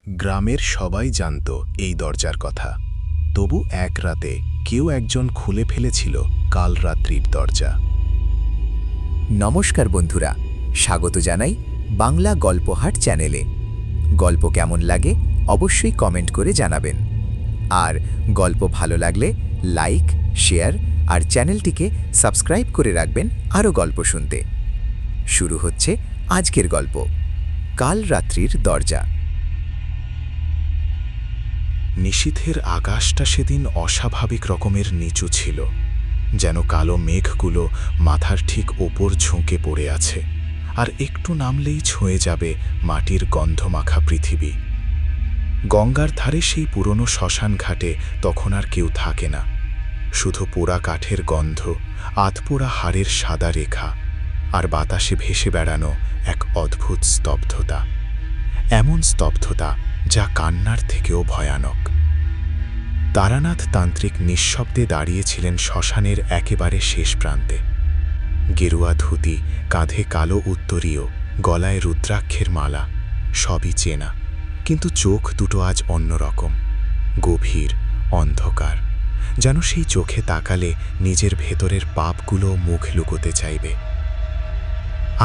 গ্রামের সবাই জানত এই দরজার কথা। তবু এক রাতে কেউ একজন খুলে ফেলেছিল কাল রাত্রির দরজা। নমস্কার বন্ধুরা, স্বাগত জানাই বাংলা গল্পহাট চ্যানেলে। গল্প কেমন লাগে অবশ্যই কমেন্ট করে জানাবেন। আর গল্প ভালো লাগলে লাইক, শেয়ার আর চ্যানেলটিকে সাবস্ক্রাইব করে রাখবেন আরও গল্প শুনতে। শুরু হচ্ছে আজকের গল্প, কাল রাত্রির দরজা। নিশীথের আকাশটা সেদিন অস্বাভাবিক রকমের নিচু ছিল, যেন কালো মেঘগুলো মাথার ঠিক ওপর ঝুঁকে পড়ে আছে, আর একটু নামলেই ছুঁয়ে যাবে মাটির গন্ধমাখা পৃথিবী। গঙ্গার ধারে সেই পুরনো শ্মশান ঘাটে তখন আর কেউ থাকে না, শুধু পোড়া কাঠের গন্ধ, আধপোড়া হাড়ের সাদা রেখা, আর বাতাসে ভেসে বেড়ানো এক অদ্ভুত স্তব্ধতা। এমন স্তব্ধতা যা কান্নার থেকেও ভয়ানক। তারানাথ তান্ত্রিক নিঃশব্দে দাঁড়িয়েছিলেন শ্মশানের একেবারে শেষ প্রান্তে। গেরুয়া ধুতি, কাঁধে কালো উত্তরীয়, গলায় রুদ্রাক্ষের মালা, সবই চেনা, কিন্তু চোখ দুটো আজ অন্যরকম, গভীর, অন্ধকার, যেন সেই চোখে তাকালে নিজের ভেতরের পাপগুলো মুখ লুকোতে চাইবে।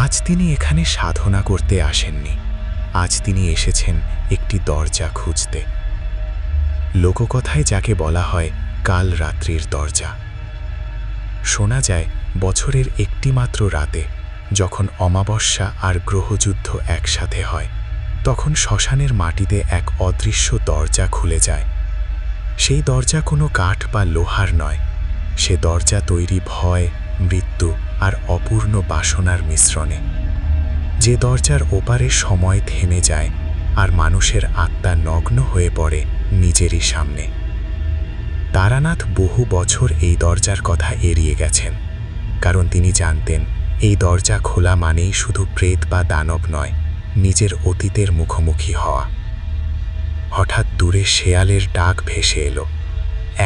আজ তিনি এখানে সাধনা করতে আসেননি, আজ তিনি এসেছেন একটি দরজা খুঁজতে। লোককথায় যাকে বলা হয় কাল রাত্রির দরজা। শোনা যায় বছরের একটিমাত্র রাতে, যখন অমাবস্যা আর গ্রহযুদ্ধ একসাথে হয়, তখন শ্মশানের মাটিতে এক অদৃশ্য দরজা খুলে যায়। সেই দরজা কোনো কাঠ বা লোহার নয়, সে দরজা তৈরি ভয়, মৃত্যু আর অপূর্ণ বাসনার মিশ্রণে। যে দরজার ওপারে সময় থেমে যায় আর মানুষের আত্মা নগ্ন হয়ে পড়ে নিজেরই সামনে। তারানাথ বহু বছর এই দরজার কথা এড়িয়ে গেছেন, কারণ তিনি জানতেন এই দরজা খোলা মানেই শুধু প্রেত বা দানব নয়, নিজের অতীতের মুখোমুখি হওয়া। হঠাৎ দূরে শেয়ালের ডাক ভেসে এলো,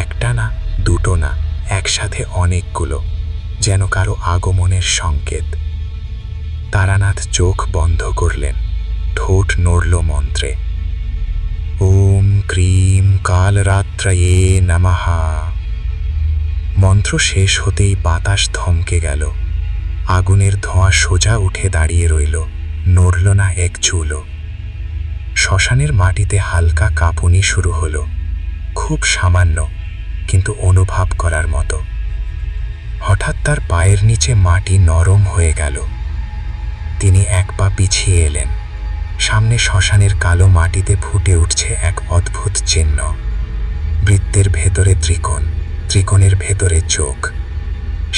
একটা না, দুটো না, একসাথে অনেকগুলো, যেন কারো আগমনের সংকেত। তারানাথ চোখ বন্ধ করলেন, ঠোঁট নড়ল মন্ত্রে, ওম ক্রিম কালরাত্রয়ে নমঃ। মন্ত্র শেষ হতেই বাতাস থমকে গেল, আগুনের ধোঁয়া সোজা উঠে দাঁড়িয়ে রইল, নড়ল না এক চুলও। শ্মশানের মাটিতে হালকা কাঁপুনি শুরু হলো, খুব সামান্য, কিন্তু অনুভব করার মতো। হঠাৎ তার পায়ের নিচে মাটি নরম হয়ে গেল। তিনি এক পা পিছিয়ে এলেন। সামনে শ্মশানের কালো মাটিতে ফুটে উঠছে এক অদ্ভুত চিহ্ন। বৃত্তের ভেতরে ত্রিকোণ, ত্রিকোণের ভেতরে চোখ।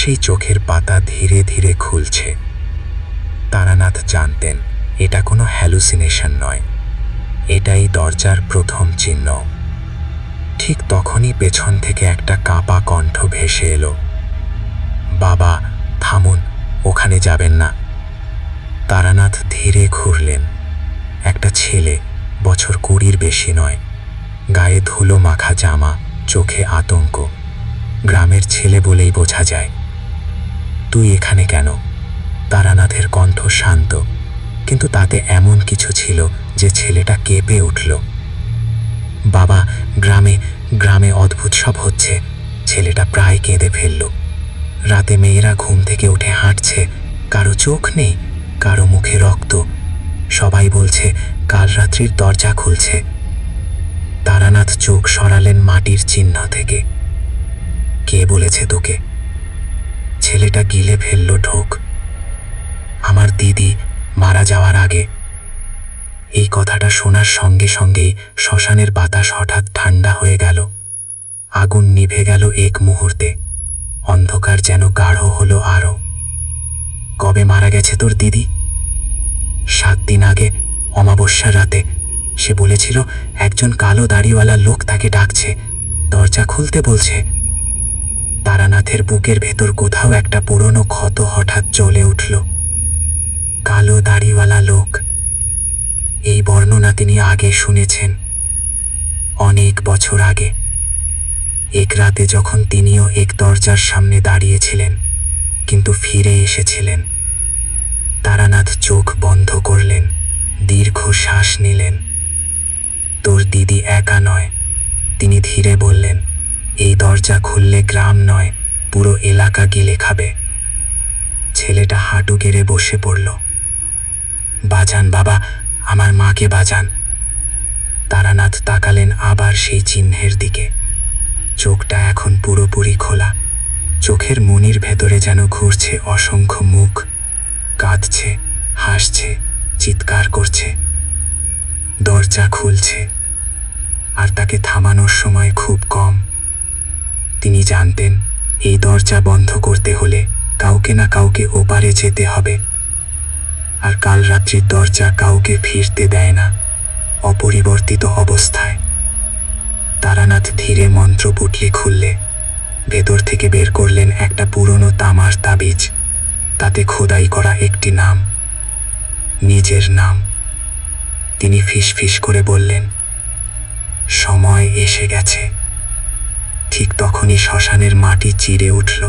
সেই চোখের পাতা ধীরে ধীরে খুলছে। তারানাথ জানতেন এটা কোনো হ্যালুসিনেশন নয়, এটাই দরজার প্রথম চিহ্ন। ঠিক তখনই পেছন থেকে একটা কাঁপা কণ্ঠ ভেসে এলো, বাবা থামুন, ওখানে যাবেন না। তারানাথ ধীরে ঘুরলেন। একটা ছেলে, বছর 20-র বেশি নয়, গায়ে ধুলো মাখা জামা, চোখে আতঙ্ক। গ্রামের ছেলে বলেই বোঝা যায়। তুই এখানে কেন? তারানাথের কণ্ঠ শান্ত, কিন্তু তাতে এমন কিছু ছিল যে ছেলেটা কেঁপে উঠল। বাবা, গ্রামে গ্রামে অদ্ভুত সব হচ্ছে। ছেলেটা প্রায় কেঁদে ফেলল। রাতে মেয়েরা ঘুম থেকে উঠে হাঁটছে, কারো চোখ নেই, কারো মুখে রক্ত। সবাই বলছে কাল রাত্রির দরজা খুলছে। তারানাথ চোখ সরালেন মাটির চিহ্ন থেকে। কে বলেছে তোকে? ছেলেটা গিলে ফেলল ঢোক। আমার দিদি মারা যাওয়ার আগে। এই কথাটা শোনার সঙ্গে সঙ্গেই শ্মশানের বাতাস হঠাৎ ঠান্ডা হয়ে গেল। আগুন নিভে গেল এক মুহূর্তে, অন্ধকার যেন গাঢ় হলো আরো। কবে মারা গেছে তোর দিদি? 7 দিন আগে, অমাবস্যার রাতে। সে বলেছিল একজন কালো দাড়িওয়ালা লোক তাকে ডাকছে, দরজা খুলতে বলছে। তারানাথের বুকের ভেতর কোথাও একটা পুরনো ক্ষত হঠাৎ জ্বলে উঠল। কালো দাড়িওয়ালা লোক, এই বর্ণনা তিনি আগে শুনেছেন, অনেক বছর আগে। এক রাতে যখন তিনিও এক দরজার সামনে দাঁড়িয়েছিলেন, কিন্তু ফিরে এসেছিলেন। তারানাথ চোখ বন্ধ করলেন, দীর্ঘ শ্বাস নিলেন। দিদি একা নয়। তিনি ধীরে বললেন, এই দরজা খুললে গ্রাম নয়, পুরো এলাকা গিলে খাবে। ছেলেটা হাঁটু গেড়ে বসে পড়ল। বাঁচান বাবা, আমার মাকে বাঁচান। তারানাথ তাকালেন আবার সেই চিহ্নের দিকে। চোখটা এখন পুরোপুরি খোলা। চোখের মনির ভেতরে যেন ঘুরছে অসংখ্য মুখ, কাঁদছে, হাসছে, চিৎকার করছে। দরজা খুলছে, আর তাকে থামানোর সময় খুব কম। তিনি জানতেন এই দরজা বন্ধ করতে হলে কাউকে না কাউকে ওপারে যেতে হবে। আর কাল রাত্রির দরজা কাউকে ফিরতে দেয় না অপরিবর্তিত অবস্থায়। তারানাথ ধীরে মন্ত্র পুটলি খুললে ভেতর থেকে বের করলেন একটা পুরনো তামার তাবিজ। তাতে খোদাই করা একটি নাম, নিজের নাম। তিনি ফিসফিস করে বললেন, সময় এসে গেছে। ঠিক তখনই শ্মশানের মাটি চিরে উঠল,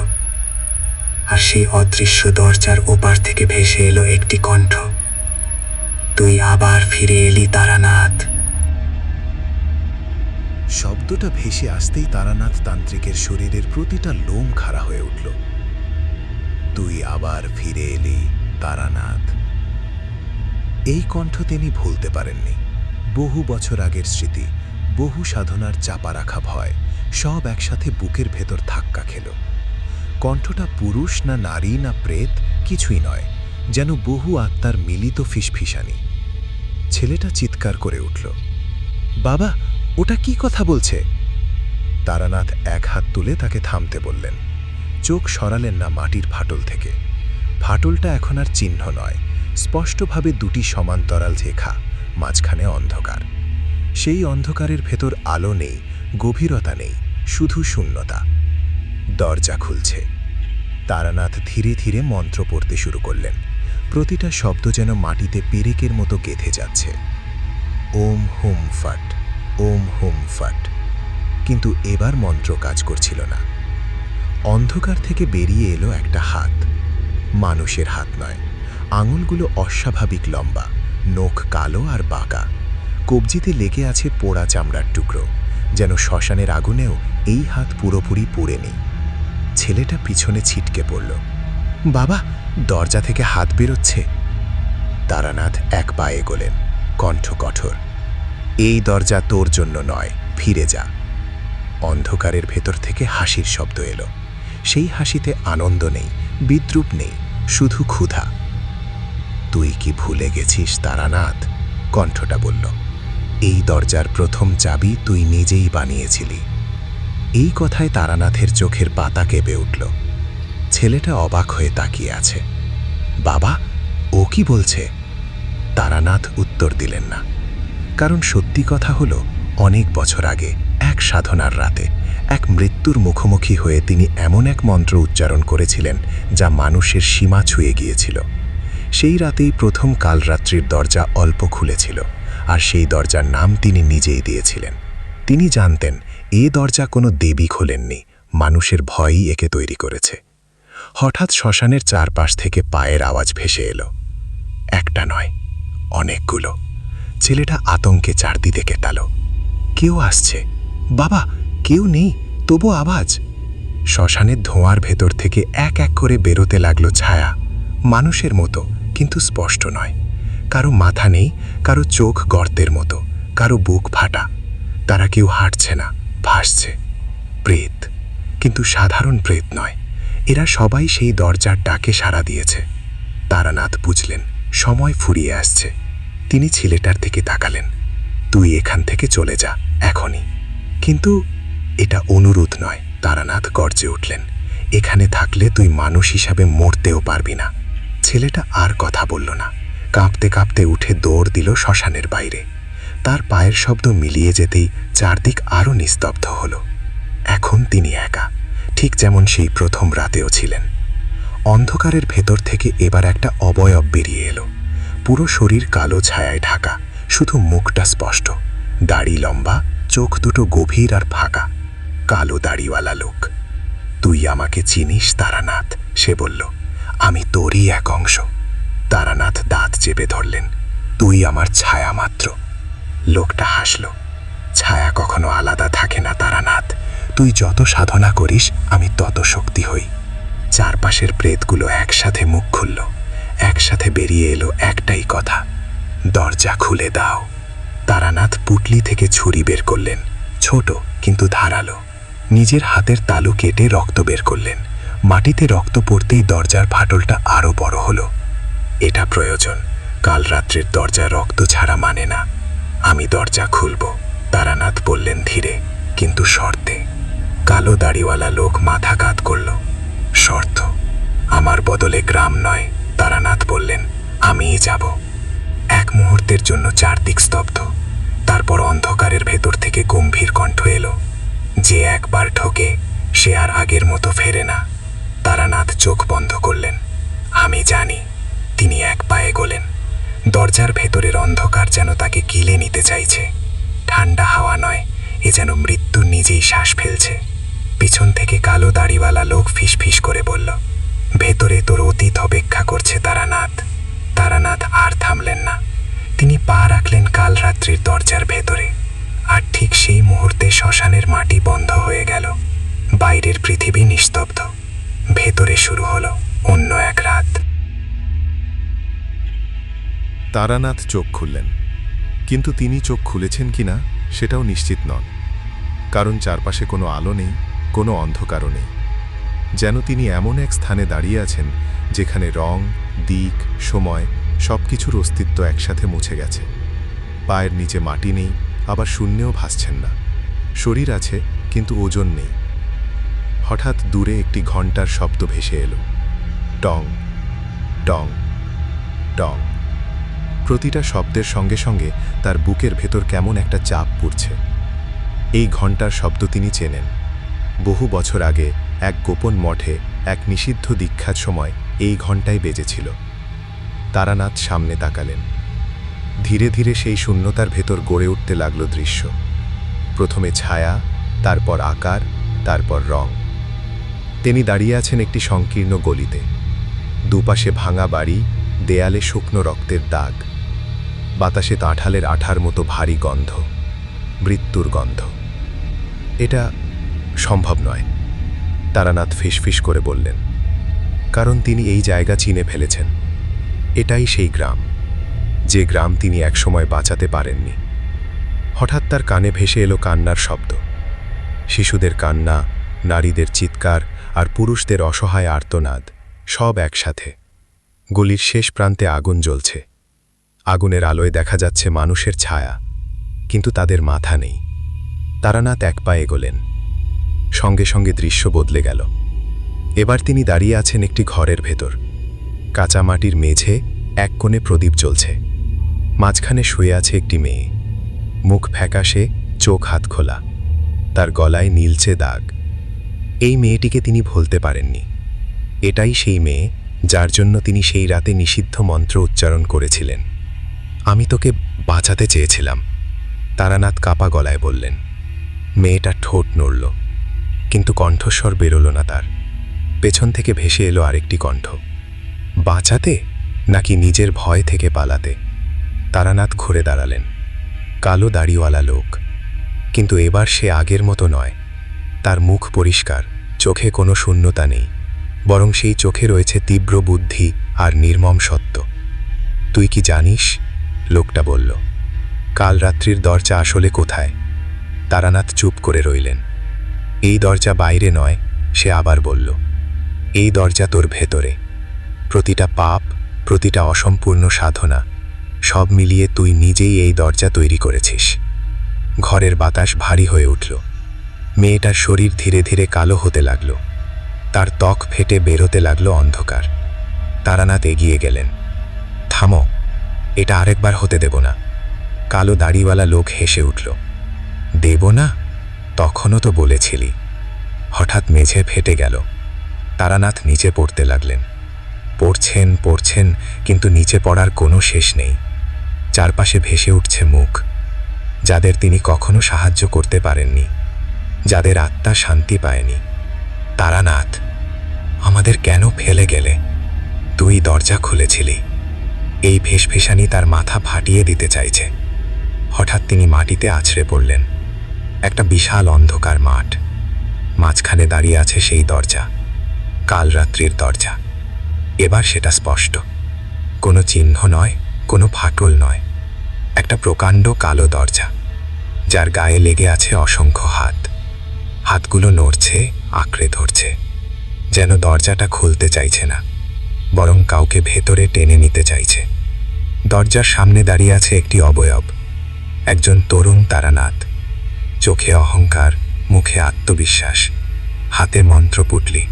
আর সেই অদৃশ্য দরজার ওপার থেকে ভেসে এলো একটি কণ্ঠ, তুই আবার ফিরে এলি তারানাথ। শব্দটা ভেসে আসতেই তারানাথ তান্ত্রিকের শরীরের প্রতিটা লোম খাড়া হয়ে উঠল। তুই আবার ফিরে এলি তারানাথ। এই কণ্ঠ তিনি ভুলতে পারেননি। বহু বছর আগের স্মৃতি, বহু সাধনার চাপা রাখা ভয়, সব একসাথে বুকের ভেতর ধাক্কা খেল। কণ্ঠটা পুরুষ না নারী না প্রেত কিছুই নয়, যেন বহু আত্মার মিলিত ফিসফিসানি। ছেলেটা চিৎকার করে উঠল, বাবা, ওটা কি কথা বলছে? তারানাথ এক হাত তুলে তাকে থামতে বললেন। চোখ সরালেন না মাটির ফাটল থেকে। ফাটলটা এখন আর চিহ্ন নয়, স্পষ্টভাবে দুটি সমান্তরাল রেখা, মাঝখানে অন্ধকার। সেই অন্ধকারের ভেতর আলো নেই, গভীরতা নেই, শুধু শূন্যতা। দরজা খুলছে। তারানাথ ধীরে ধীরে মন্ত্র পড়তে শুরু করলেন। প্রতিটা শব্দ যেন মাটিতে পেরেকের মতো গেঁথে যাচ্ছে। ওম হুম ফট, ওম হুম ফট। কিন্তু এবার মন্ত্র কাজ করছিল না। অন্ধকার থেকে বেরিয়ে এলো একটা হাত। মানুষের হাত নয়, আঙুলগুলো অস্বাভাবিক লম্বা, নখ কালো আর বাঁকা। কবজিতে লেগে আছে পোড়া চামড়ার টুকরো, যেন শ্মশানের আগুনেও এই হাত পুরোপুরি পুড়েনি। ছেলেটা পিছনে ছিটকে পড়ল। বাবা, দরজা থেকে হাত বেরোচ্ছে। তারানাথ এক পা এগোলেন, কণ্ঠ কঠোর, এই দরজা তোর জন্য নয়, ফিরে যা। অন্ধকারের ভেতর থেকে হাসির শব্দ এলো। সেই হাসিতে আনন্দ নেই, বিদ্রুপ নেই, শুধু ক্ষুধা। তুই কি ভুলে গেছিস তারানাথ? কণ্ঠটা বলল, এই দরজার প্রথম চাবি তুই নিজেই বানিয়েছিলি। এই কথায় তারানাথের চোখের পাতা কেঁপে উঠল। ছেলেটা অবাক হয়ে তাকিয়ে আছে। বাবা, ও কি বলছে? তারানাথ উত্তর দিলেন না। কারণ সত্যি কথা হলো, অনেক বছর আগে এক সাধনার রাতে এক মৃত্যুর মুখোমুখি হয়ে তিনি এমন এক মন্ত্র উচ্চারণ করেছিলেন যা মানুষের সীমা ছুঁয়ে গিয়েছিল। সেই রাতেই প্রথম কালরাত্রির দরজা অল্প খুলেছিল, আর সেই দরজার নাম তিনি নিজেই দিয়েছিলেন। তিনি জানতেন এ দরজা কোনো দেবী খোলেননি, মানুষের ভয়ই একে তৈরি করেছে। হঠাৎ শ্মশানের চারপাশ থেকে পায়ের আওয়াজ ভেসে এলো। একটা নয়, অনেকগুলো। ছেলেটা আতঙ্কে চারদিকে তালো। কেউ আসছে। বাবা, কেউ নেই, তবু আওয়াজ। শ্মশানের ধোঁয়ার ভেতর থেকে এক এক করে বেরোতে লাগলো ছায়া, মানুষের মতো কিন্তু স্পষ্ট নয়। কারো মাথা নেই, কারো চোখ গর্তের মতো, কারো বুক ফাটা। তারা কেউ হাঁটছে না, ভাসছে। প্রেত, কিন্তু সাধারণ প্রেত নয়। এরা সবাই সেই দরজার ডাকে সাড়া দিয়েছে। তারানাথ বুঝলেন সময় ফুরিয়ে আসছে। তিনি ছেলেটার দিকে তাকালেন। তুই এখান থেকে চলে যা, এখনই। কিন্তু এটা অনুরোধ নয়, তারানাথ গর্জে উঠলেন। এখানে থাকলে তুই মানুষ হিসাবে মরতেও পারবি না। ছেলেটা আর কথা বলল না, কাঁপতে কাঁপতে উঠে দৌড় দিল শ্মশানের বাইরে। তার পায়ের শব্দ মিলিয়ে যেতেই চারদিক আরও নিস্তব্ধ হলো। এখন তিনি একা, ঠিক যেমন সেই প্রথম রাতেও ছিলেন। অন্ধকারের ভেতর থেকে এবার একটা অবয়ব বেরিয়ে এলো। পুরো শরীর কালো ছায়ায় ঢাকা, শুধু মুখটা স্পষ্ট। দাড়ি লম্বা, চোখ দুটো গভীর আর ফাঁকা। কালো দাড়িওয়ালা লোক। তুই আমাকে চিনিস তারানাথ? সে বলল। আমি তোরই এক অংশ। তারানাথ দাঁত চেপে ধরলেন। তুই আমার ছায়া মাত্র। লোকটা হাসল। ছায়া কখনো আলাদা থাকে না তারানাথ। তুই যত সাধনা করিস আমি তত শক্তি হই। চারপাশের প্রেতগুলো একসাথে মুখ খুলল, একসাথে বেরিয়ে এলো একটাই কথা, দরজা খুলে দাও। তারানাথ পুটলি থেকে ছুরি বের করলেন, ছোট কিন্তু ধারালো। নিজের হাতের তালু কেটে রক্ত বের করলেন। মাটিতে রক্ত পড়তেই দরজার ফাটলটা আরো বড় হলো। এটা প্রয়োজন, কাল রাত্রির দরজা রক্ত ছাড়া মানে না। আমি দরজা খুলব, তারানাথ বললেন ধীরে, কিন্তু শর্তে। কালো দাড়িওয়ালা লোক মাথা কাত করল। শর্ত? আমার বদলে গ্রাম নয়, তারানাথ বললেন, আমিই যাব। এক মুহূর্তের জন্য চারদিক স্তব্ধ। তারপর অন্ধকারের ভেতর থেকে গম্ভীর কণ্ঠ এলো, যে একবার ঠকে সে আর আগের মতো ফেরে না। তারানাথ চোখ বন্ধ করলেন। আমি জানি। তিনি এক পায়ে গেলেন। দরজার ভেতরের অন্ধকার যেন তাকে গিলে নিতে চাইছে। ঠান্ডা হাওয়া নয়, এ যেন মৃত্যু নিজেই শ্বাস ফেলছে। পিছন থেকে কালো দাড়িওয়ালা লোক ফিসফিস করে বলল, ভেতরে তোর অতীত অপেক্ষা করছে তারানাথ। তারানাথ আর থামলেন না। তিনি পা রাখলেন কাল রাত্রির দরজার ভেতরে। আর ঠিক সেই মুহূর্তে শ্মশানের মাটি বন্ধ হয়ে গেল। বাইরের পৃথিবী নিস্তব্ধ। ভেতরে শুরু হলো অন্য এক রাত। তারানাথ চোখ খুললেন, কিন্তু তিনি চোখ খুলেছেন কিনা সেটাও নিশ্চিত নন। কারণ চারপাশে কোনো আলো নেই, কোনো অন্ধকারও নেই। যেন তিনি এমন এক স্থানে দাঁড়িয়ে আছেন যেখানে রং, দিক, সময় সব কিছুর অস্তিত্ব একসাথে মুছে গেছে। পায়ের নিচে মাটি নেই, আবার শূন্যেও ভাসছেন না। শরীর আছে কিন্তু ওজন নেই। হঠাৎ দূরে একটি ঘণ্টার শব্দ ভেসে এলো, টং টং টং। প্রতিটা শব্দের সঙ্গে সঙ্গে তার বুকের ভেতর কেমন একটা চাপ পড়ছে। এই ঘণ্টার শব্দ তিনি চেনেন। বহু বছর আগে এক গোপন মঠে এক নিষিদ্ধ দীক্ষার সময় এই ঘণ্টাই বেজেছিল। তারানাথ সামনে তাকালেন। ধীরে ধীরে সেই শূন্যতার ভেতর গড়ে উঠতে লাগল দৃশ্য। প্রথমে ছায়া, তারপর আকার, তারপর রং। তিনি দাঁড়িয়ে আছেন একটি সংকীর্ণ গলিতে। দুপাশে ভাঙা বাড়ি, দেয়ালে শুকনো রক্তের দাগ। বাতাসে কাঁঠালের আঠার মতো ভারী গন্ধ, মৃত্যুর গন্ধ। এটা সম্ভব নয়, তারানাথ ফিসফিস করে বললেন, কারণ তিনি এই জায়গা চিনে ফেলেছেন। এটাই সেই গ্রাম, যে গ্রাম তিনি একসময় বাঁচাতে পারেননি। হঠাৎ তার কানে ভেসে এলো কান্নার শব্দ। শিশুদের কান্না, নারীদের চিৎকার আর পুরুষদের অসহায় আর্তনাদ, সব একসাথে। গলির শেষ প্রান্তে আগুন জ্বলছে। আগুনের আলোয় দেখা যাচ্ছে মানুষের ছায়া, কিন্তু তাদের মাথা নেই। তারানাথ এক পা এগোলেন। সঙ্গে সঙ্গে দৃশ্য বদলে গেল। এবার তিনি দাঁড়িয়ে আছেন একটি ঘরের ভেতর। কাঁচা মাটির মেঝে, এক কোণে প্রদীপ জ্বলছে। মাঝখানে শুয়ে আছে একটি মেয়ে। মুখ ফ্যাকাশে, চোখ হাত খোলা। তার গলায় নীলচে দাগ। এই মেয়েটিকে তিনি ভুলতে পারেননি। এটাই সেই মেয়ে যার জন্য তিনি সেই রাতে নিষিদ্ধ মন্ত্র উচ্চারণ করেছিলেন। আমি তোকে বাঁচাতে চেয়েছিলাম, তারানাথ কাপা গলায় বললেন। মেয়েটা ঠোঁট নড়ল, কিন্তু কণ্ঠস্বর বেরোল না তার। পেছন থেকে ভেসে এলো আরেকটি কণ্ঠ, বাঁচাতে নাকি নিজের ভয় থেকে পালাতে? তারানাথ ঘুরে দাঁড়ালেন। কালো দাড়িওয়ালা লোক, কিন্তু এবার সে আগের মতো নয়। তার মুখ পরিষ্কার, চোখে কোনো শূন্যতা নেই, বরং সেই চোখে রয়েছে তীব্র বুদ্ধি আর নির্মম সত্য। তুই কি জানিস? লোকটা বলল। কাল রাত্রির দরজা আসলে কোথায়? তারানাথ চুপ করে রইলেন। এই দরজা বাইরে নয়, সে আবার বলল। এই দরজা তোর ভেতরে। প্রতিটা পাপ, প্রতিটা অসম্পূর্ণ সাধনা, সব মিলিয়ে তুই নিজেই এই দরজা তৈরি করেছিস। ঘরের বাতাস ভারী হয়ে উঠল। মেয়েটার শরীর ধীরে ধীরে কালো হতে লাগল। তার ত্বক ফেটে বেরোতে লাগলো অন্ধকার। তারানাথ এগিয়ে গেলেন। থামো, এটা আরেকবার হতে দেব না। কালো দাড়িওয়ালা লোক হেসে উঠল। দেব না? তখনও তো বলেছিলি। হঠাৎ মেঝে ফেটে গেল। তারানাথ নিচে পড়তে লাগলেন। পড়ছেন, কিন্তু নিচে পড়ার কোনো শেষ নেই। চারপাশে ভেসে উঠছে মুখ, যাদের তিনি কখনো সাহায্য করতে পারেননি, যাদের আত্মা শান্তি পায়নি। তারানাথ, আমাদের কেন ফেলে গেলে? তুই দরজা খুলেছিলি। এই ফেসফেসানি তার মাথা ফাটিয়ে দিতে চাইছে। হঠাৎ তিনি মাটিতে আছড়ে পড়লেন। একটা বিশাল অন্ধকার মাঠ, মাঝখানে দাঁড়িয়ে আছে সেই দরজা, কাল রাত্রির দরজা। এবার সেটা স্পষ্ট, কোনো চিহ্ন নয়, কোনো ফাটল নয়, একটা প্রকাণ্ড কালো দরজা, যার গায়ে লেগে আছে অসংখ্য হাত। হাতগুলো নড়ছে, আঁকড়ে ধরছে, যেন দরজাটা খুলতে চাইছে না, বরং কাউকে ভেতরে টেনে নিতে চাইছে। দরজার সামনে দাঁড়িয়ে আছে একটি অবয়ব, একজন তরুণ তারানাথ, চোখে অহংকার, মুখে আত্মবিশ্বাস, হাতে মন্ত্রপুটলি।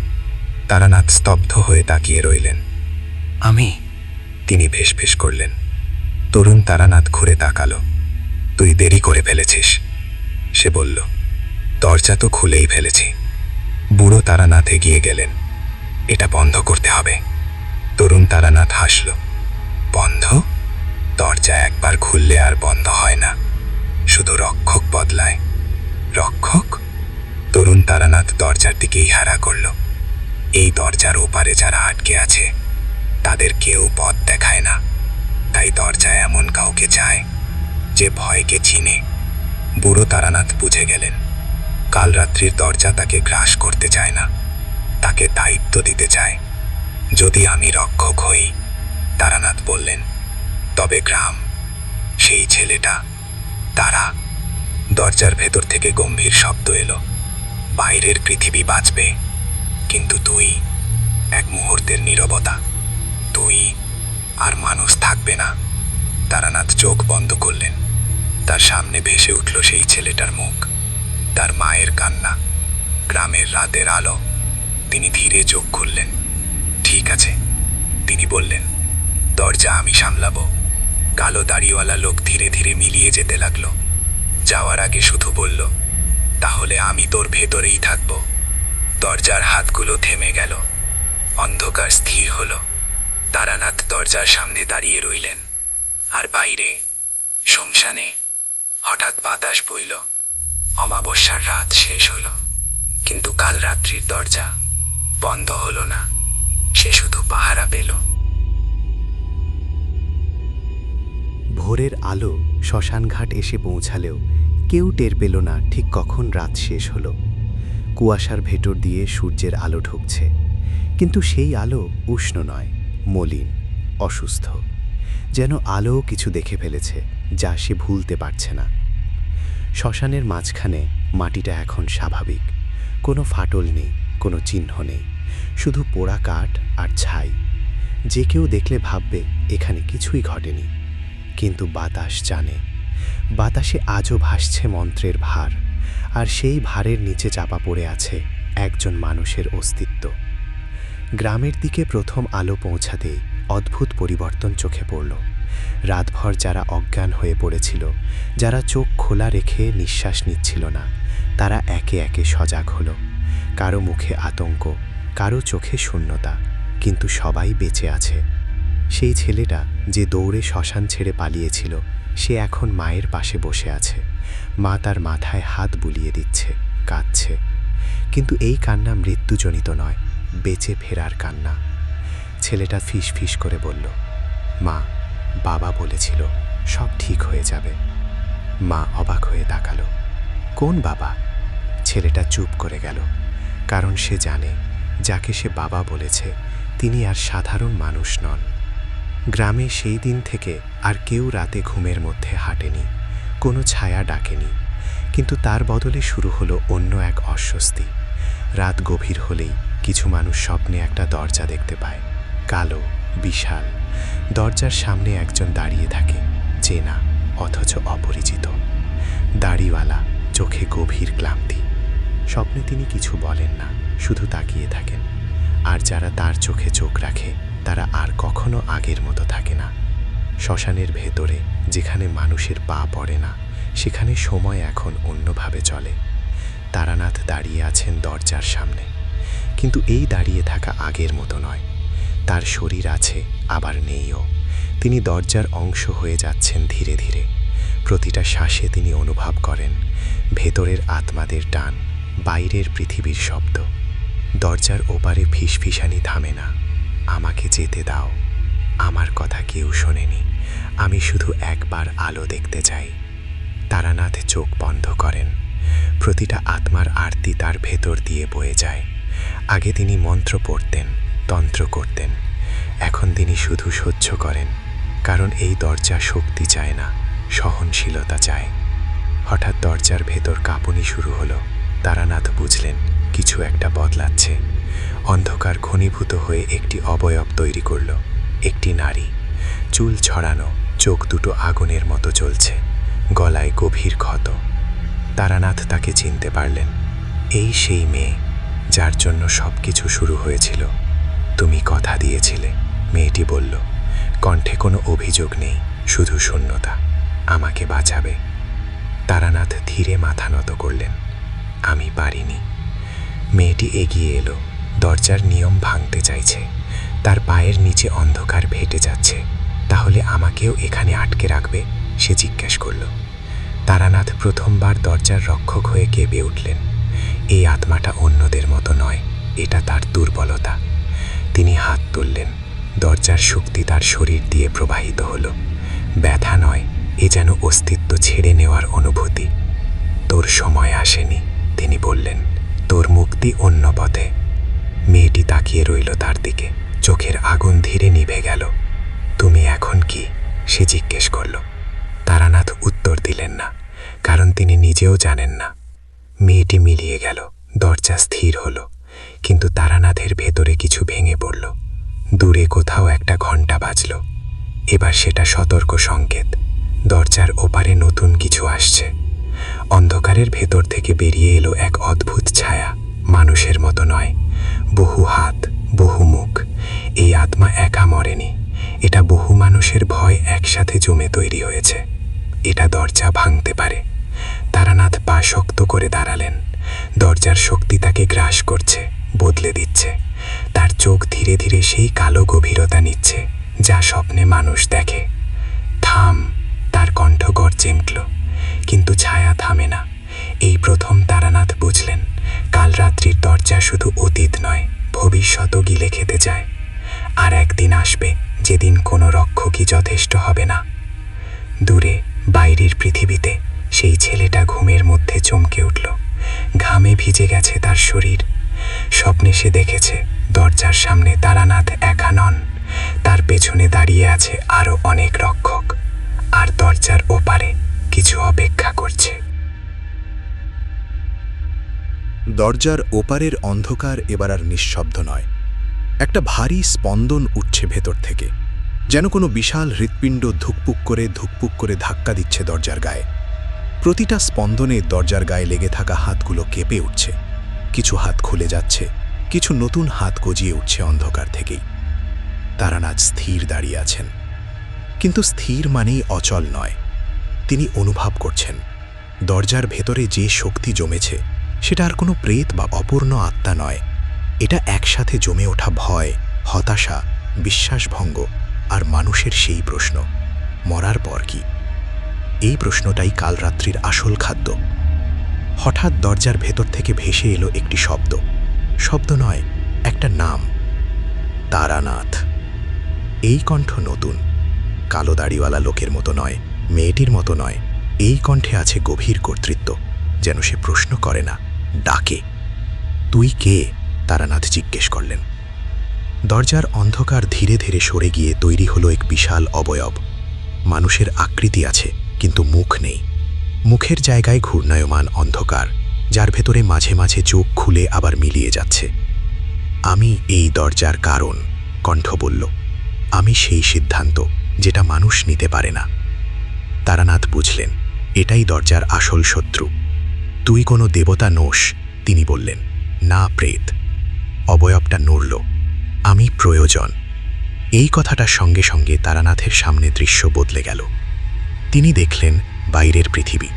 তারানাথ স্তব্ধ হয়ে তাকিয়ে রইলেন। আমি? তিনি ভেসভেস করলেন। তরুণ তারানাথ ঘুরে তাকালো। তুই দেরি করে ফেলেছিস, সে বলল। দরজা তো খুলেই ফেলেছি। বুড়ো তারানাথ এগিয়ে গেলেন। এটা বন্ধ করতে হবে। তরুণ তারানাথ হাসল। বন্ধ? দরজা একবার খুললে আর বন্ধ হয় না, শুধু রক্ষক বদলায়। রক্ষক? তরুণ তারানাথ দরজার দিকে ইশারা করল। এই দরজার ওপারে যারা আটকে আছে, তাদের কেউ পথ দেখায় না, তাই দরজা এমন কাউকে চায় যে ভয়কে চিনে। বুড়ো তারানাথ বুঝে গেলেন, কাল রাত্রির দরজা তাকে গ্রাস করতে চায় না, তাকে দায়িত্ব দিতে চায়। যদি আমি রক্ষক হই, তারানাথ বললেন, তবে গ্রাম, সেই ছেলেটা, তারা। দরজার ভেতর থেকে গম্ভীর শব্দ এলো। বাইরের পৃথিবী বাঁচবে, কিন্তু তুই। এক মুহূর্তের নীরবতা। তুই আর মানুষ থাকবে না। তারানাথ চোখ বন্ধ করলেন। তার সামনে ভেসে উঠল সেই ছেলেটার মুখ, তার মায়ের কান্না, গ্রামের রাতের আলো। তিনি ধীরে চোখ খুললেন। ঠিক আছে, তিনি বললেন, দরজা আমি সামলাবো। কালো দাড়িওয়ালা লোক ধীরে ধীরে মিলিয়ে যেতে লাগলো। যাওয়ার আগে শুধু বলল, তাহলে আমি তোর ভেতরেই থাকব। দরজার হাতগুলো থেমে গেল। অন্ধকার স্থির হলো। তারানাথ দরজার সামনে দাঁড়িয়ে রইলেন। আর বাইরে, শ্মশানে, হঠাৎ বাতাস বইল। অমাবস্যার রাত শেষ হলো, কিন্তু কাল রাত্রির দরজা বন্ধ হলো না। সে শুধু পাহারা পেল। ভোরের আলো শ্মশানঘাট এসে পৌঁছালেও কেউ টের পেল না ঠিক কখন রাত শেষ হলো। কুয়াশার ভেতর দিয়ে সূর্যের আলো ঢুকছে, কিন্তু সেই আলো উষ্ণ নয়, মলিন, অসুস্থ। যেন আলো কিছু দেখে ফেলেছে যা সে ভুলতে পারছে না। শ্মশানের মাঝখানে মাটিটা এখন স্বাভাবিক, কোনো ফাটল নেই, কোনো চিহ্ন নেই, শুধু পোড়া কাঠ আর ছাই। যে কেউ দেখলে ভাববে এখানে কিছুই ঘটেনি। কিন্তু বাতাস জানে, বাতাসে আজও ভাসছে মন্ত্রের ভার, আর সেই ভারের নিচে চাপা পড়ে আছে একজন মানুষের অস্তিত্ব। গ্রামের দিকে প্রথম আলো পৌঁছাতেই অদ্ভুত পরিবর্তন চোখে পড়ল। রাতভর যারা অজ্ঞান হয়ে পড়েছিল, যারা চোখ খোলা রেখে নিঃশ্বাস নিচ্ছিল না, তারা একে একে সজাগ হলো। কারো মুখে আতঙ্ক, কারো চোখে শূন্যতা, কিন্তু সবাই বেঁচে আছে। সেই ছেলেটা যে দৌড়ে শ্মশান ছেড়ে পালিয়েছিল, সে এখন মায়ের পাশে বসে আছে। মা তার মাথায় হাত বুলিয়ে দিচ্ছে, কাঁদছে। কিন্তু এই কান্না মৃত্যুজনিত নয়, বেঁচে ফেরার কান্না। ছেলেটা ফিস ফিস করে বলল, মা, বাবা বলেছিল সব ঠিক হয়ে যাবে। মা অবাক হয়ে তাকালো। কোন বাবা? ছেলেটা চুপ করে গেল, কারণ সে জানে যাকে সে বাবা বলেছে তিনি আর সাধারণ মানুষ নন। গ্রামে সেই দিন থেকে আর কেউ রাতে ঘুমের মধ্যে হাঁটেনি, কোনো ছায়া ডাকেনি। কিন্তু তার বদলে শুরু হলো অন্য এক অস্বস্তি। রাত গভীর হলেই কিছু মানুষ স্বপ্নে একটা দরজা দেখতে পায়, কালো, বিশাল। দরজার সামনে একজন দাঁড়িয়ে থাকে, চেনা অথচ অপরিচিত। দাড়িওয়ালা, চোখে গভীর ক্লান্তি। স্বপ্নে তিনি কিছু বলেন না, শুধু তাকিয়ে থাকেন। আর যারা তার চোখে চোখ রাখে, তারা আর কখনো আগের মতো থাকে না। শ্মশানের ভেতরে, যেখানে মানুষের পা পড়ে না, সেখানে সময় এখন অন্যভাবে চলে। তারানাথ দাঁড়িয়ে আছেন দরজার সামনে, কিন্তু এই দাঁড়িয়ে থাকা আগের মতো নয়। তার শরীর আছে, আবার নেইও। তিনি দরজার অংশ হয়ে যাচ্ছেন ধীরে ধীরে। প্রতিটা শ্বাসে তিনি অনুভব করেন ভেতরের আত্মাদের টান, বাইরের পৃথিবীর শব্দ। দরজার ওপারে ফিসফিসানি থামে না। আমাকে যেতে দাও, আমার কথা কেউ শোনেনি, আমি শুধু একবার আলো দেখতে চাই। তারানাথ চোখ বন্ধ করেন, প্রতিটা আত্মার আরতি তার ভেতর দিয়ে বয়ে যায়। আগে তিনি মন্ত্র পড়তেন, তন্ত্র করতেন, এখন তিনি শুধু সহ্য করেন, কারণ এই দরজা শক্তি চায় না, সহনশীলতা চায়। হঠাৎ দরজার ভেতর কাঁপুনি শুরু হলো। তারানাথ বুঝলেন কিছু একটা বদলাচ্ছে। অন্ধকার ঘনীভূত হয়ে একটি অবয়ব তৈরি করল, একটি নারী, চুল ছড়ানো, চোখ দুটো আগুনের মতো জ্বলছে, গলায় গভীর ক্ষত। তারানাথ তাকে চিনতে পারলেন। এই সেই মেয়ে যার জন্য সব কিছু শুরু হয়েছিল। তুমি কথা দিয়েছিলে, মেয়েটি বলল, কণ্ঠে কোনো অভিযোগ নেই, শুধু শূন্যতা। আমাকে বাঁচাবে। তারানাথ ধীরে মাথা নত করলেন। আমি পারিনি। মেয়েটি এগিয়ে এলো, দরজার নিয়ম ভাঙতে চাইছে। তার পায়ের নিচে অন্ধকার ফেটে যাচ্ছে। তাহলে আমাকেও এখানে আটকে রাখবে? সে জিজ্ঞেস করল। তারানাথ প্রথমবার দরজার রক্ষক হয়ে কেঁপে উঠলেন। এই আত্মাটা অন্যদের মতো নয়, এটা তার দুর্বলতা। তিনি হাত তুললেন, দরজার শক্তি তার শরীর দিয়ে প্রবাহিত হলো। ব্যথা নয়, এ যেন অস্তিত্ব ছেড়ে নেওয়ার অনুভূতি। তোর সময় আসেনি, তিনি বললেন, তোর মুক্তি অন্য পথে। মেয়েটি তাকিয়ে রইল তার দিকে, চোখের আগুন ধীরে নিভে গেল। তুমি এখন কি? সে জিজ্ঞেস করল। তারানাথ উত্তর দিলেন না, কারণ তিনি নিজেও জানেন না। মেয়েটি মিলিয়ে গেল, দরজা স্থির হলো, কিন্তু তারানাথের ভেতরে কিছু ভেঙে পড়ল। দূরে কোথাও একটা ঘণ্টা বাজল। এবার সেটা সতর্ক সংকেত, দরজার ওপারে নতুন কিছু আসছে। অন্ধকারের ভেতর থেকে বেরিয়ে এলো এক অদ্ভুত ছায়া, মানুষের মতো নয়, বহু হাত, বহু মুখ। এই আত্মা একা মরেনি, এটা বহু মানুষের ভয় একসাথে জমে তৈরি হয়েছে। এটা দরজা ভাঙতে পারে। তারানাথ পা শক্ত করে দাঁড়ালেন। দরজার শক্তি তাকে গ্রাস করছে, বদলে দিচ্ছে। তার চোখ ধীরে ধীরে সেই কালো গভীরতা নিচ্ছে যা স্বপ্নে মানুষ দেখে। থাম, তার কণ্ঠ গর্জে উঠল, কিন্তু ছায়া থামে না। এই প্রথম তারানাথ বুঝলেন, কাল রাত্রির দরজা শুধু অতীত নয়, ভবিষ্যতও গিলে খেতে যায়। আর একদিন আসবে যেদিন কোনো রক্ষকই যথেষ্ট হবে না। দূরে বাইরের পৃথিবীতে সেই ছেলেটা ঘুমের মধ্যে চমকে উঠল। ঘামে ভিজে গেছে তার শরীর। স্বপ্নে সে দেখেছে দরজার সামনে তারানাথ একা নন, তার পেছনে দাঁড়িয়ে আছে আরও অনেক রক্ষক, আর দরজার ওপারে কিছু অপেক্ষা করছে। দরজার ওপারের অন্ধকার এবার আর নিঃশব্দ নয়। একটা ভারী স্পন্দন উঠছে ভেতর থেকে, যেন কোনো বিশাল হৃৎপিণ্ড ধুকপুক করে ধাক্কা দিচ্ছে দরজার গায়ে। প্রতিটা স্পন্দনে দরজার গায়ে লেগে থাকা হাতগুলো কেঁপে উঠছে। কিছু হাত খুলে যাচ্ছে, কিছু নতুন হাত গজিয়ে উঠছে অন্ধকার থেকেই। তারানাথ স্থির দাঁড়িয়ে আছেন, কিন্তু স্থির মানেই অচল নয়। তিনি অনুভব করছেন দরজার ভেতরে যে শক্তি জমেছে সেটা আর কোনো প্রেত বা অপূর্ণ আত্মা নয়। এটা একসাথে জমে ওঠা ভয়, হতাশা, বিশ্বাসভঙ্গ আর মানুষের সেই প্রশ্ন, মরার পর কি? এই প্রশ্নটাই কাল রাত্রির আসল খাদ্য। হঠাৎ দরজার ভেতর থেকে ভেসে এলো একটি শব্দ। শব্দ নয়, একটা নাম, তারানাথ। এই কণ্ঠ নতুন, কালো দাড়িওয়ালা লোকের মতো নয়, মেয়েটির মতো নয়। এই কণ্ঠে আছে গভীর কর্তৃত্ব, যেন সে প্রশ্ন করে না, ডাকে। তুই কে? তারানাথ জিজ্ঞেস করলেন। দরজার অন্ধকার ধীরে ধীরে সরে গিয়ে তৈরি হলো এক বিশাল অবয়ব। মানুষের আকৃতি আছে, কিন্তু মুখ নেই। মুখের জায়গায় ঘূর্ণায়মান অন্ধকার, যার ভেতরে মাঝে মাঝে চোখ খুলে আবার মিলিয়ে যাচ্ছে। আমি এই দরজার কারণ, কণ্ঠ বলল। আমি সেই সিদ্ধান্ত যেটা মানুষ নিতে পারে না। তারানাথ বুঝলেন, এটাই দরজার আসল শত্রু। তুই কোনো দেবতা নোস, তিনি বললেন। না, প্রেত। অবয়বটা নড়ল। আমি প্রয়োজন। এই কথাটার সঙ্গে সঙ্গে তারানাথের সামনে দৃশ্য বদলে গেল। তিনি দেখলেন বাইরের পৃথিবী,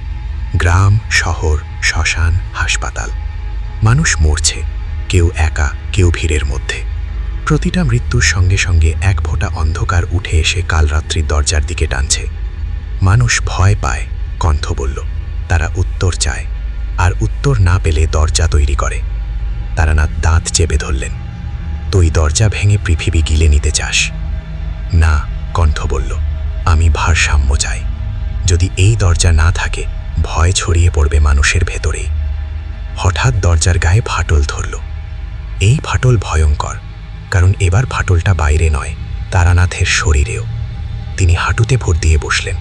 গ্রাম, শহর, শ্মশান, হাসপাতাল। মানুষ মরছে, কেউ একা, কেউ ভিড়ের মধ্যে। প্রতিটা মৃত্যুর সঙ্গে সঙ্গে এক ফোঁটা অন্ধকার উঠে এসে কালরাত্রির দরজার দিকে টানছে। মানুষ ভয় পায়, কণ্ঠ বলল। তারা উত্তর চায়, আর উত্তর না পেলে দরজা তৈরি করে। তারানাথ দাঁত চেপে ধরলেন। তুই দরজা ভেঙে পৃথিবী গিলে নিতে চাস? না, কণ্ঠ বলল। আমি ভারসাম্য চাই। যদি এই দরজা না থাকে ভয় ছড়িয়ে পড়বে মানুষের ভেতরেই। হঠাৎ দরজার গায়ে ফাটল ধরল। এই ফাটল ভয়ঙ্কর, কারণ এবার ফাটলটা বাইরে নয়, তারানাথের শরীরেও। তিনি হাঁটুতে ভর দিয়ে বসলেন।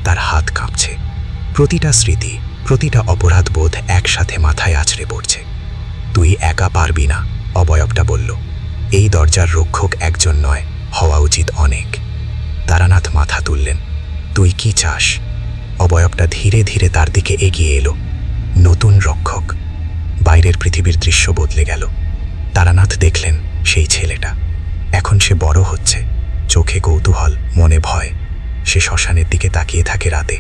তার হাত কাঁপছে। প্রতিটা স্মৃতি, প্রতিটা অপরাধবোধ একসাথে মাথায় আছড়ে পড়ছে। তুই একা পারবি না, অবয়বটা বলল। এই দরজার রক্ষক একজন নয়, হওয়া উচিত অনেক। তারানাথ মাথা তুললেন। তুই কি চাস? অবয়বটা ধীরে ধীরে তার দিকে এগিয়ে এলো। নতুন রক্ষক। বাইরের পৃথিবীর দৃশ্য বদলে গেল। তারানাথ দেখলেন সেই ছেলেটা। এখন সে বড় হচ্ছে, চোখে কৌতূহল, মনে ভয়। সে শ্মশানের দিকে তাকিয়ে থাকে রাতে,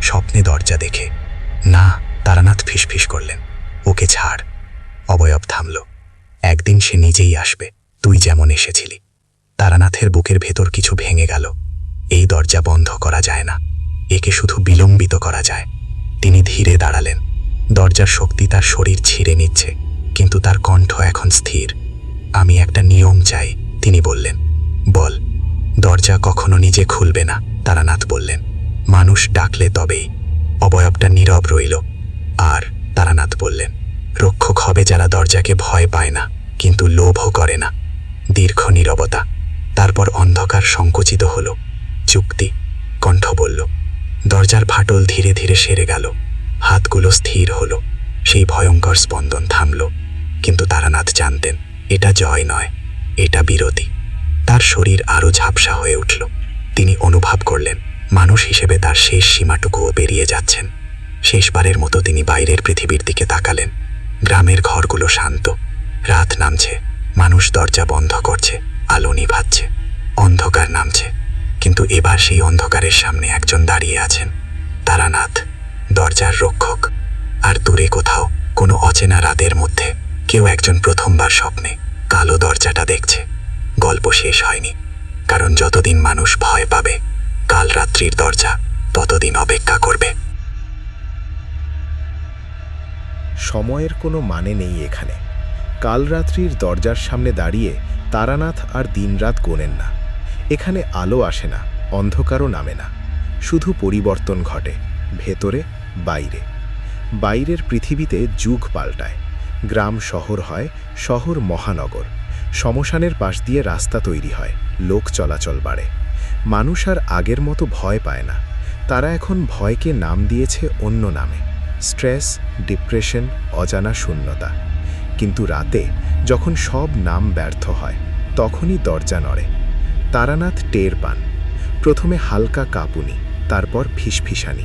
স্বপ্নে দরজা দেখে। না, তারানাথ ফিসফিস করলেন, ওকে ছাড়। অবয়ব থামল। একদিন সে নিজেই আসবে, তুই যেমন এসেছিলি। তারানাথের বুকের ভেতর কিছু ভেঙে গেল। এই দরজা বন্ধ করা যায় না, একে শুধু বিলম্বিত করা যায়। তিনি ধীরে দাঁড়ালেন। দরজার শক্তি তার শরীর ছিঁড়ে নিচ্ছে, কিন্তু তার কণ্ঠ এখন স্থির। আমি একটা নিয়ম চাই, তিনি বললেন। বল। দরজা কখনো নিজে খুলবে না, তারানাথ বললেন। মানুষ ডাকলে তবেই। অবয়বটা নীরব রইল। আর তারানাথ বললেন, রক্ষক হবে যারা দরজাকে ভয় পায় না, কিন্তু লোভও করে না। দীর্ঘ নীরবতা। তারপর অন্ধকার সংকুচিত হল। চুক্তি, কণ্ঠ বলল। দরজার ফাটল ধীরে ধীরে সেরে গেল। হাতগুলো স্থির হল। সেই ভয়ঙ্কর স্পন্দন থামল। কিন্তু তারানাথ জানতেন এটা জয় নয়, এটা বিরতি। তার শরীর আরও ঝাপসা হয়ে উঠল। তিনি অনুভব করলেন মানুষ হিসেবে তার শেষ সীমাটুকুও পেরিয়ে যাচ্ছেন। শেষবারের মতো তিনি বাইরের পৃথিবীর দিকে তাকালেন। গ্রামের ঘরগুলো শান্ত। রাত নামছে, মানুষ দরজা বন্ধ করছে, আলো নিভাচ্ছে, অন্ধকার নামছে। কিন্তু এবার সেই অন্ধকারের সামনে একজন দাঁড়িয়ে আছেন, তারানাথ, দরজার রক্ষক। আর দূরে কোথাও, কোনো অচেনা রাতের মধ্যে, কেউ একজন প্রথমবার স্বপ্নে কালো দরজাটা দেখছে। গল্প শেষ হয়নি, কারণ যতদিন মানুষ ভয় পাবে কাল রাত্রির দরজা ততদিন অপেক্ষা করবে। সময়ের কোনো মানে নেই এখানে। কাল রাত্রির দরজার সামনে দাঁড়িয়ে তারানাথ আর দিনরাত গোনেন না। এখানে আলো আসে না, অন্ধকারও নামে না, শুধু পরিবর্তন ঘটে, ভেতরে, বাইরে। বাইরের পৃথিবীতে যুগ পাল্টায়। গ্রাম শহর হয়, শহর মহানগর। শ্মশানের পাশ দিয়ে রাস্তা তৈরি হয়, লোক চলাচল বাড়ে। মানুষ আর আগের মতো ভয় পায় না। তারা এখন ভয়কে নাম দিয়েছে অন্য নামে, স্ট্রেস, ডিপ্রেশন, অজানা শূন্যতা। কিন্তু রাতে যখন সব নাম ব্যর্থ হয়, তখনই দরজা নড়ে। তারানাথ টের পান। প্রথমে হালকা কাঁপুনি, তারপর ফিসফিসানি।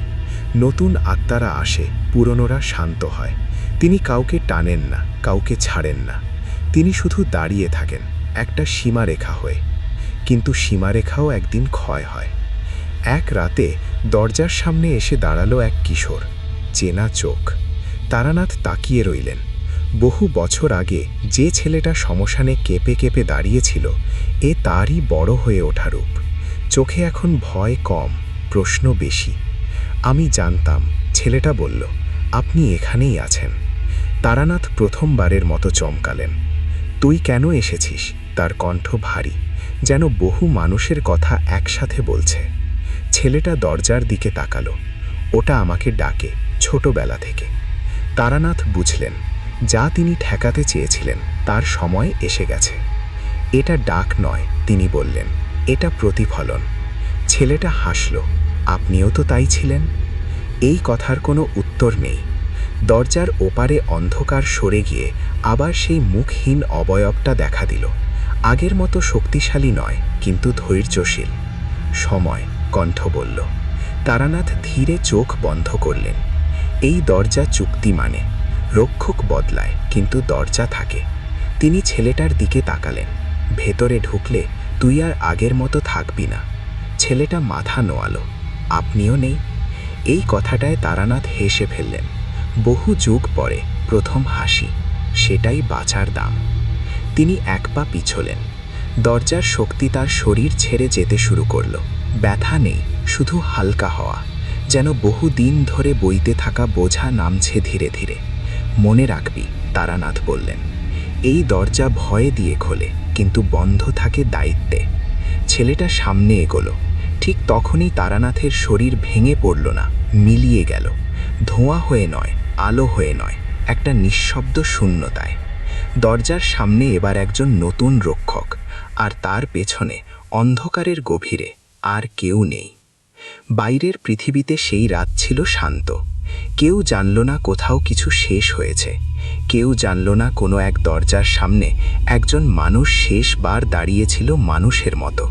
নতুন আত্মারা আসে, পুরনোরা শান্ত হয়। তিনি কাউকে টানেন না, কাউকে ছাড়েন না। তিনি শুধু দাঁড়িয়ে থাকেন, একটা সীমারেখা হয়ে। কিন্তু সীমারেখাও একদিন ক্ষয় হয়। এক রাতে দরজার সামনে এসে দাঁড়ালো এক কিশোর, চেনা চোখ। তারানাথ তাকিয়ে রইলেন। বহু বছর আগে যে ছেলেটা শ্মশানে কেঁপে কেঁপে দাঁড়িয়েছিল, এ তারই বড় হয়ে ওঠা রূপ। চোখে এখন ভয় কম, প্রশ্ন বেশি। আমি জানতাম, ছেলেটা বলল, আপনি এখানেই আছেন। তারানাথ প্রথমবারের মতো চমকালেন। তুই কেন এসেছিস? তার কণ্ঠ ভারী, যেন বহু মানুষের কথা একসাথে বলছে। ছেলেটা দরজার দিকে তাকালো। ওটা আমাকে ডাকে, ছোটবেলা থেকে। তারানাথ বুঝলেন, যা তিনি ঠেকাতে চেয়েছিলেন তার সময় এসে গেছে। এটা ডাক নয়, তিনি বললেন, এটা প্রতিফলন। ছেলেটা হাসল, আপনিও তো তাই ছিলেন। এই কথার কোনো উত্তর নেই। দরজার ওপারে অন্ধকার সরে গিয়ে আবার সেই মুখহীন অবয়বটা দেখা দিল। আগের মতো শক্তিশালী নয়, কিন্তু ধৈর্যশীল। সময়, কণ্ঠ বলল। তারানাথ ধীরে চোখ বন্ধ করলেন। এই দরজা চুক্তি মানে, রক্ষক বদলায় কিন্তু দরজা থাকে। তিনি ছেলেটার দিকে তাকালেন। ভেতরে ঢুকলে তুই আর আগের মতো থাকবি না। ছেলেটা মাথা নোয়ালো, আপনিও নেই। এই কথাটায় তারানাথ হেসে ফেললেন। বহু যুগ পরে প্রথম হাসি, সেটাই বাঁচার দাম। তিনি এক পা পিছলেন। দরজার শক্তি তার শরীর ছেড়ে যেতে শুরু করল। ব্যথা নেই, শুধু হালকা হওয়া, যেন বহু দিন ধরে বইতে থাকা বোঝা নামছে ধীরে ধীরে। মনে রাখবি, তারানাথ বললেন, এই দরজা ভয়ে দিয়ে খোলে, কিন্তু বন্ধ থাকে দায়িত্বে। ছেলেটা সামনে এগোলো। ঠিক তখনই তারানাথের শরীর ভেঙে পড়ল না, মিলিয়ে গেল। ধোঁয়া হয়ে নয়, আলো হয়ে নয়, একটা নিঃশব্দ শূন্যতায়। দরজার সামনে এবার একজন নতুন রক্ষক, আর তার পেছনে অন্ধকারের গভীরে আর কেউ নেই। বাইরের পৃথিবীতে সেই রাত ছিল শান্ত। কেউ জানল না কোথাও কিছু শেষ হয়েছে, কেউ জানল না কোনো এক দরজার সামনে একজন মানুষ শেষবার দাঁড়িয়েছিল মানুষের মতো।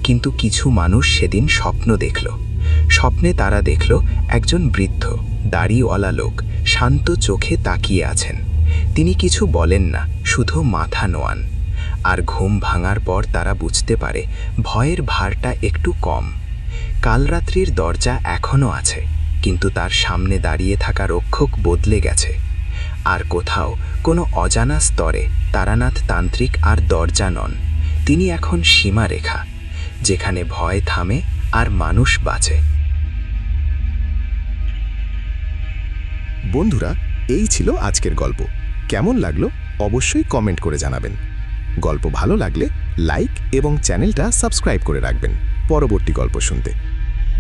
কিন্তু কিছু মানুষ সেদিন স্বপ্ন দেখল। স্বপ্নে তারা দেখল একজন বৃদ্ধ দাড়িওয়ালা লোক শান্ত চোখে তাকিয়ে আছেন। তিনি কিছু বলেন না, শুধু মাথা নোয়ান। আর ঘুম ভাঙার পর তারা বুঝতে পারে ভয়ের ভারটা একটু কম। কাল রাত্রির দরজা এখনও আছে, কিন্তু তার সামনে দাঁড়িয়ে থাকা রক্ষক বদলে গেছে। আর কোথাও কোনো অজানা স্তরে তারানাথ তান্ত্রিক আর দরজা নন, তিনি এখন সীমারেখা, যেখানে ভয় থামে আর মানুষ বাঁচে। বন্ধুরা, এই ছিল আজকের গল্প। কেমন লাগলো অবশ্যই কমেন্ট করে জানাবেন। গল্প ভালো লাগলে লাইক এবং চ্যানেলটা সাবস্ক্রাইব করে রাখবেন পরবর্তী গল্প শুনতে।